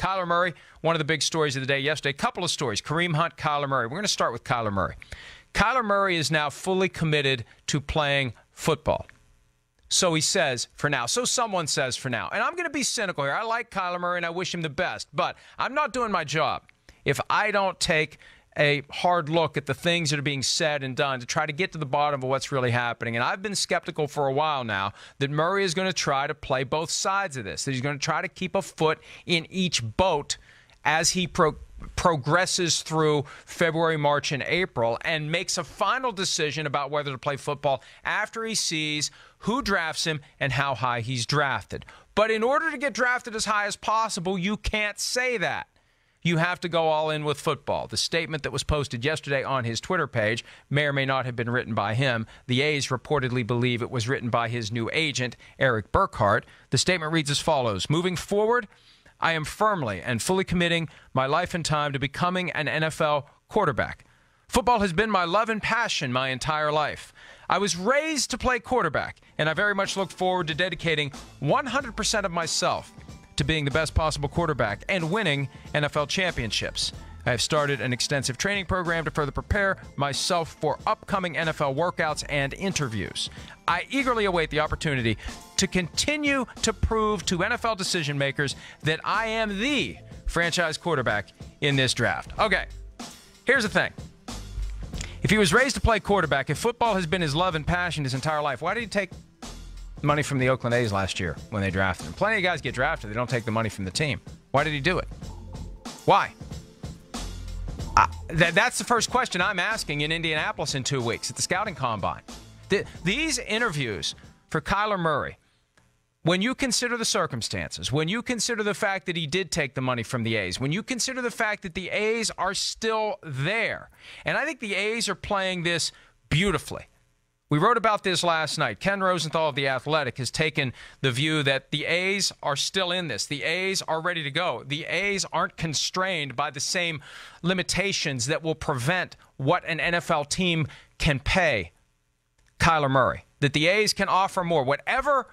Kyler Murray, one of the big stories of the day yesterday. A couple of stories. Kareem Hunt, Kyler Murray. We're going to start with Kyler Murray. Kyler Murray is now fully committed to playing football. So he says for now. So someone says for now. And I'm going to be cynical here. I like Kyler Murray and I wish him the best. But I'm not doing my job if I don't take a hard look at the things that are being said and done to try to get to the bottom of what's really happening. And I've been skeptical for a while now that Murray is going to try to play both sides of this, that he's going to try to keep a foot in each boat as he progresses through February, March, and April and makes a final decision about whether to play football after he sees who drafts him and how high he's drafted. But in order to get drafted as high as possible, you can't say that. You have to go all in with football. The statement that was posted yesterday on his Twitter page may or may not have been written by him. The A's reportedly believe it was written by his new agent, Eric Burkhart. The statement reads as follows: moving forward, I am firmly and fully committing my life and time to becoming an NFL quarterback. Football has been my love and passion my entire life. I was raised to play quarterback, and I very much look forward to dedicating 100% of myself to being the best possible quarterback and winning NFL championships. I have started an extensive training program to further prepare myself for upcoming NFL workouts and interviews. I eagerly await the opportunity to continue to prove to NFL decision makers that I am the franchise quarterback in this draft. Okay, here's the thing. If he was raised to play quarterback, if football has been his love and passion his entire life, why did he take money from the Oakland A's last year when they drafted him? Plenty of guys get drafted. They don't take the money from the team. Why did he do it? Why? That's the first question I'm asking in Indianapolis in 2 weeks at the scouting combine. These interviews for Kyler Murray, when you consider the circumstances, when you consider the fact that he did take the money from the A's, when you consider the fact that the A's are still there, and I think the A's are playing this beautifully. We wrote about this last night. Ken Rosenthal of The Athletic has taken the view that the A's are still in this. The A's are ready to go. The A's aren't constrained by the same limitations that will prevent what an NFL team can pay Kyler Murray. That the A's can offer more. Whatever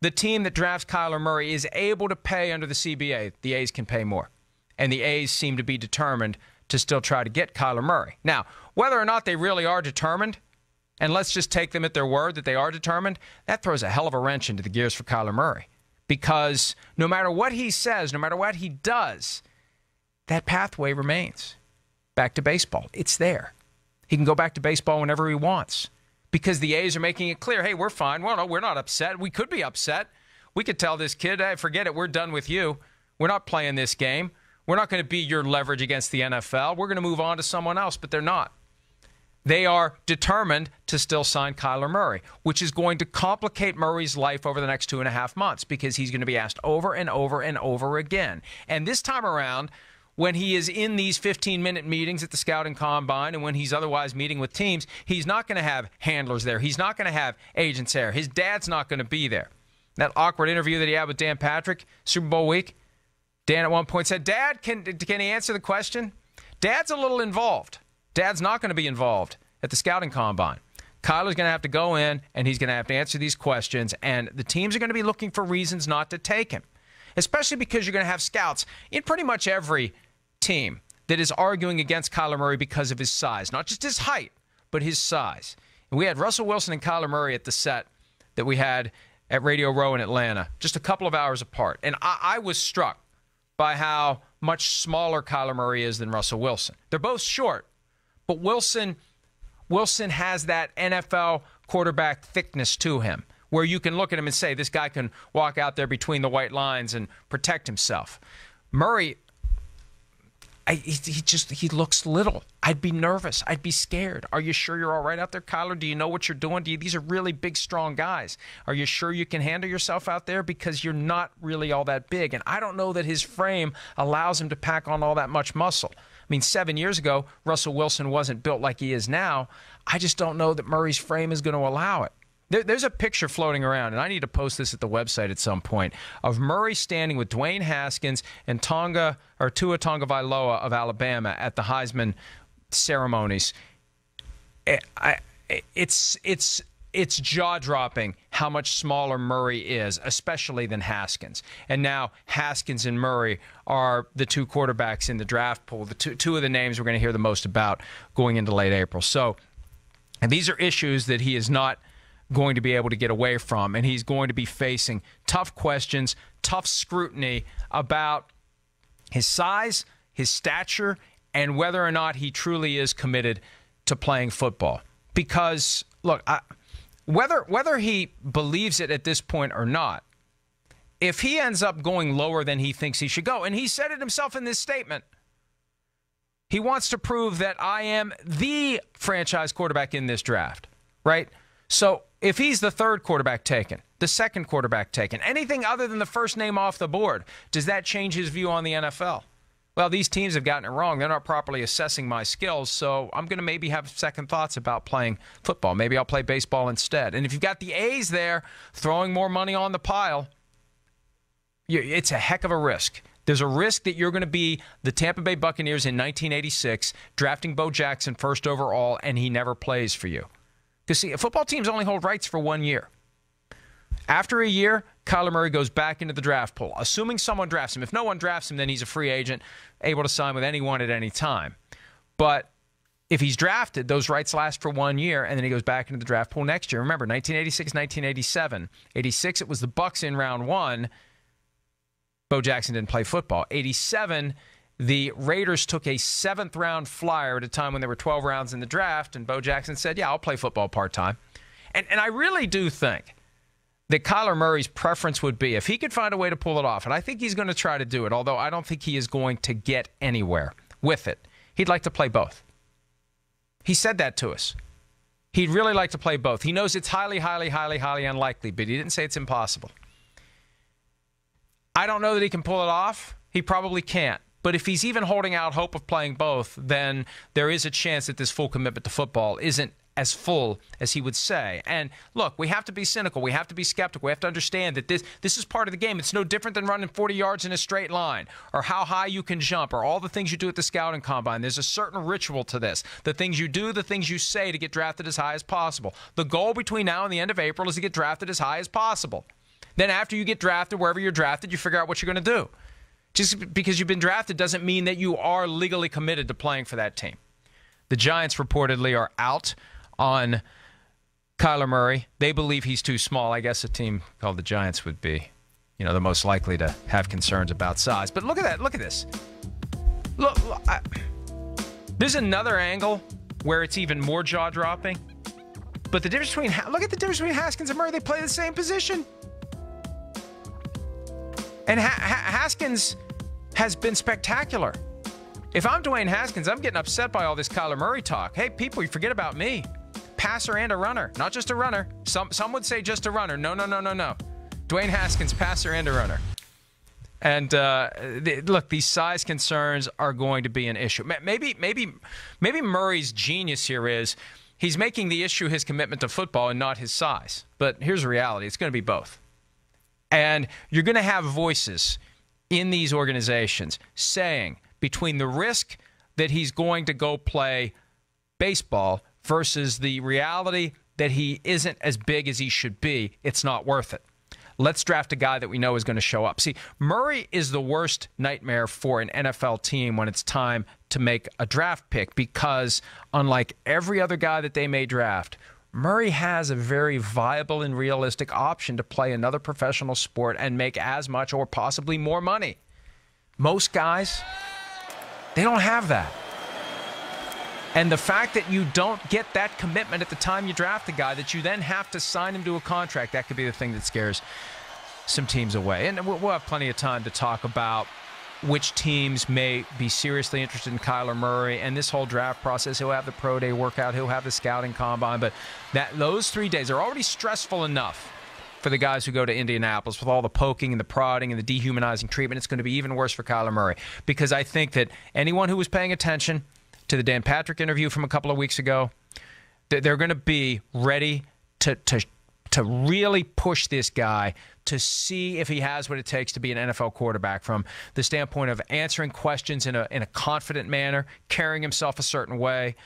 the team that drafts Kyler Murray is able to pay under the CBA, the A's can pay more. And the A's seem to be determined to still try to get Kyler Murray. Now, whether or not they really are determined, and let's just take them at their word that they are determined, that throws a hell of a wrench into the gears for Kyler Murray. Because no matter what he says, no matter what he does, that pathway remains. Back to baseball. It's there. He can go back to baseball whenever he wants. Because the A's are making it clear, hey, we're fine. Well, no, we're not upset. We could be upset. We could tell this kid, hey, forget it. We're done with you. We're not playing this game. We're not going to be your leverage against the NFL. We're going to move on to someone else, but they're not. They are determined to still sign Kyler Murray, which is going to complicate Murray's life over the next 2.5 months because he's going to be asked over and over and over again. And this time around, when he is in these 15-minute meetings at the scouting combine and when he's otherwise meeting with teams, he's not going to have handlers there. He's not going to have agents there. His dad's not going to be there. That awkward interview that he had with Dan Patrick, Super Bowl week, Dan at one point said, Dad, can he answer the question? Dad's a little involved. Dad's not going to be involved at the scouting combine. Kyler's going to have to go in, and he's going to have to answer these questions, and the teams are going to be looking for reasons not to take him, especially because you're going to have scouts in pretty much every team that is arguing against Kyler Murray because of his size, not just his height, but his size. And we had Russell Wilson and Kyler Murray at the set that we had at Radio Row in Atlanta, just a couple of hours apart, and I was struck by how much smaller Kyler Murray is than Russell Wilson. They're both short. But Wilson has that NFL quarterback thickness to him where you can look at him and say, this guy can walk out there between the white lines and protect himself. Murray, he looks little. I'd be nervous. I'd be scared. Are you sure you're all right out there, Kyler? Do you know what you're doing? These are really big, strong guys. Are you sure you can handle yourself out there? Because you're not really all that big. And I don't know that his frame allows him to pack on all that much muscle. I mean, 7 years ago, Russell Wilson wasn't built like he is now. I just don't know that Murray's frame is going to allow it. There's a picture floating around, and I need to post this at the website at some point, of Murray standing with Dwayne Haskins and Tua Tagovailoa of Alabama at the Heisman ceremonies. It's it's jaw-dropping how much smaller Murray is, especially than Haskins. And now Haskins and Murray are the two quarterbacks in the draft pool, the two of the names we're going to hear the most about going into late April. So, and these are issues that he is not going to be able to get away from, and he's going to be facing tough questions, tough scrutiny about his size, his stature, and whether or not he truly is committed to playing football. Because, look, whether he believes it at this point or not, if he ends up going lower than he thinks he should go, and he said it himself in this statement, he wants to prove that I am the franchise quarterback in this draft, right? So if he's the third quarterback taken, the second quarterback taken, anything other than the first name off the board, does that change his view on the NFL? Well, these teams have gotten it wrong. They're not properly assessing my skills, so I'm going to maybe have second thoughts about playing football. Maybe I'll play baseball instead. And if you've got the A's there throwing more money on the pile, it's a heck of a risk. There's a risk that you're going to be the Tampa Bay Buccaneers in 1986, drafting Bo Jackson first overall, and he never plays for you. Because, see, football teams only hold rights for 1 year. After a year, Kyler Murray goes back into the draft pool, assuming someone drafts him. If no one drafts him, then he's a free agent, able to sign with anyone at any time. But if he's drafted, those rights last for 1 year, and then he goes back into the draft pool next year. Remember, 1986, 1987. 86, it was the Bucs in round one. Bo Jackson didn't play football. 87, the Raiders took a seventh-round flyer at a time when there were 12 rounds in the draft, and Bo Jackson said, yeah, I'll play football part-time. And I really do think that Kyler Murray's preference would be, if he could find a way to pull it off, and I think he's going to try to do it, although I don't think he is going to get anywhere with it, he'd like to play both. He said that to us. He'd really like to play both. He knows it's highly, highly, highly, highly unlikely, but he didn't say it's impossible. I don't know that he can pull it off. He probably can't. But if he's even holding out hope of playing both, then there is a chance that this full commitment to football isn't as full as he would say. And look, we have to be cynical. We have to be skeptical. We have to understand that this is part of the game. It's no different than running 40 yards in a straight line, or how high you can jump, or all the things you do at the scouting combine. There's a certain ritual to this. The things you do, the things you say to get drafted as high as possible. The goal between now and the end of April is to get drafted as high as possible. Then after you get drafted, wherever you're drafted, you figure out what you're going to do. Just because you've been drafted doesn't mean that you are legally committed to playing for that team. The Giants reportedly are out on Kyler Murray. They believe he's too small. I guess a team called the Giants would be, the most likely to have concerns about size. But look at that. Look at this. Look, there's another angle where it's even more jaw-dropping. But the difference between look at the difference between Haskins and Murray. They play the same position. And Haskins has been spectacular. If I'm Dwayne Haskins, I'm getting upset by all this Kyler Murray talk. Hey, people, you forget about me. Passer and a runner. Not just a runner. Some would say just a runner. No. Dwayne Haskins, passer and a runner. And look, these size concerns are going to be an issue. Maybe Murray's genius here is he's making the issue his commitment to football and not his size. But here's the reality. It's going to be both. And you're going to have voices in these organizations saying between the risk that he's going to go play baseball versus the reality that he isn't as big as he should be, it's not worth it. Let's draft a guy that we know is going to show up. See, Murray is the worst nightmare for an NFL team when it's time to make a draft pick because unlike every other guy that they may draft, Murray has a very viable and realistic option to play another professional sport and make as much or possibly more money. Most guys, they don't have that. And the fact that you don't get that commitment at the time you draft a guy, that you then have to sign him to a contract, that could be the thing that scares some teams away. And we'll have plenty of time to talk about which teams may be seriously interested in Kyler Murray and this whole draft process. He'll have the pro day workout. He'll have the scouting combine. But those 3 days are already stressful enough for the guys who go to Indianapolis with all the poking and the prodding and the dehumanizing treatment. It's going to be even worse for Kyler Murray because I think that anyone who was paying attention to the Dan Patrick interview from a couple of weeks ago, they're going to be ready to really push this guy to see if he has what it takes to be an NFL quarterback from the standpoint of answering questions in a confident manner, carrying himself a certain way,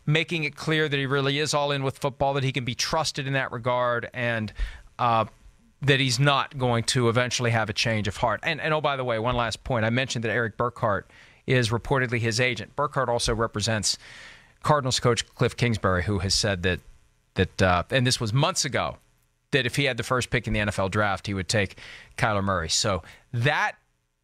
making it clear that he really is all in with football, that he can be trusted in that regard, and that he's not going to eventually have a change of heart. And oh, by the way, one last point. I mentioned that Eric Burkhart is reportedly his agent. Burkhart also represents Cardinals coach Cliff Kingsbury, who has said that and this was months ago, that if he had the first pick in the NFL draft, he would take Kyler Murray. So that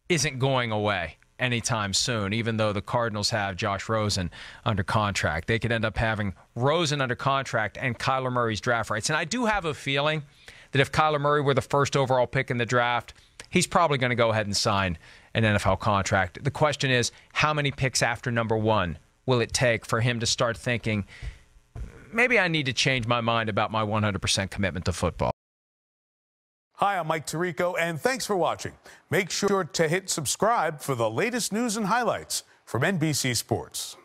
isn't going away anytime soon, even though the Cardinals have Josh Rosen under contract. They could end up having Rosen under contract and Kyler Murray's draft rights. And I do have a feeling that if Kyler Murray were the first overall pick in the draft, he's probably going to go ahead and sign an NFL contract. The question is, how many picks after number 1 will it take for him to start thinking, maybe I need to change my mind about my 100% commitment to football? Hi, I'm Mike Tirico, and thanks for watching. Make sure to hit subscribe for the latest news and highlights from NBC Sports.